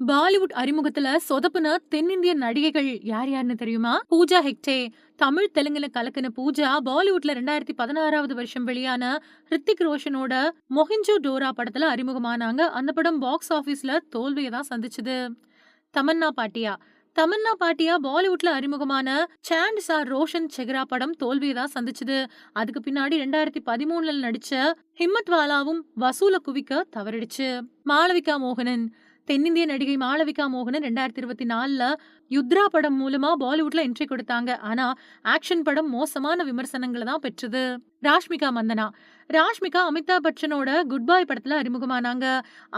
பாலிவுட் அறிமுகத்துல சொதப்புன தென்னிந்திய நடிகைகள் யார் யாருன்னு தெரியுமா? பூஜா ஹெக்டே. தமிழ் தெலுங்குல கலக்குன பூஜா பாலிவுட்ல 2016வது வருஷம் வெளியான ஹிருத்திக் ரோஷனோட மொஹிஞ்சோ டோரா படத்துல அறிமுகமானாங்க. அந்த படம் பாக்ஸ் ஆபீஸ்ல தோல்வியை தான் சந்திச்சது. தமன்னா பாட்டியா. தமன்னா பாட்டியா பாலிவுட்ல அறிமுகமான சாண்ட் சார் ரோஷன் செக்ரா படம் தோல்வியை தான் சந்திச்சது. அதுக்கு பின்னாடி 2013ல நடிச்ச ஹிம்மத் வாலாவும் வசூல குவிக்க தவறிடுச்சு. மாளவிகா மோகனன். தென்னிந்திய நடிகை மாளவிகா மோகனன் 2024ல யுத்ரா படம் மூலமா பாலிவுட்ல என்ட்ரி கொடுத்தாங்க. ஆனா ஆக்ஷன் படம் மோசமான விமர்சனங்களை தான் பெற்றது. ராஷ்மிகா மந்தனா. ராஷ்மிகா அமிதாப் பச்சனோட குட் பாய் படத்துல அறிமுகமானாங்க.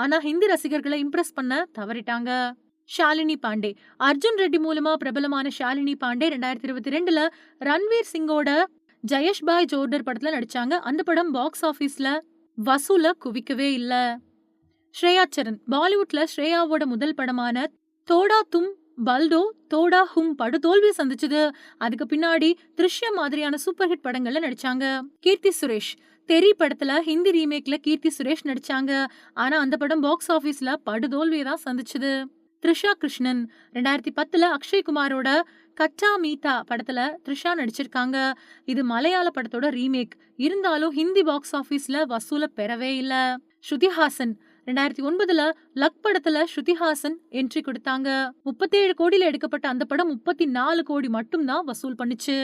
ஆனா ஹிந்தி ரசிகர்களை இம்ப்ரெஸ் பண்ண தவறிட்டாங்க. ஷாலினி பாண்டே. அர்ஜுன் ரெட்டி மூலமா பிரபலமான ஷாலினி பாண்டே 2022ல ரன்வீர் சிங்கோட ஜெயஷ் பாய் ஜோர்டர் படத்துல நடிச்சாங்க. அந்த படம் பாக்ஸ் ஆபீஸ்ல வசூல குவிக்கவே இல்ல. ஸ்ரேயா சரண். பாலிவுட்ல ஸ்ரேயாவோட முதல் படமான தோடா தும் பல்டோ தோடா ஹும் படு தோல்வி சந்திச்சது. அதுக்கு பின்னாடி திருஷ்யம் மாதிரியான சூப்பர் ஹிட் படங்கள்ல நடிச்சாங்க. கீர்த்தி சுரேஷ். தெரி படத்துல ஹிந்தி ரீமேக்ல கீர்த்தி சுரேஷ் நடிச்சாங்க. ஆனா அந்த படம் பாக்ஸ் ஆபீஸ்ல படுதோல்வியை தான் சந்திச்சது. த்ரிஷா கிருஷ்ணன். 2010ல அக்ஷய் குமாரோட கச்சா மீதா படத்துல த்ரிஷா நடிச்சிருக்காங்க. இது மலையாள படத்தோட ரீமேக். இருந்தாலும் ஹிந்தி பாக்ஸ் ஆபீஸ்ல வசூல பெறவே இல்ல. ஸ்ருதிஹாசன். 2009ல லக் படத்துல ஸ்ருதிஹாசன் என்ட்ரி கொடுத்தாங்க. 37 கோடியில எடுக்கப்பட்ட அந்த படம் 34 கோடி மட்டும் தான் வசூல் பண்ணுச்சு.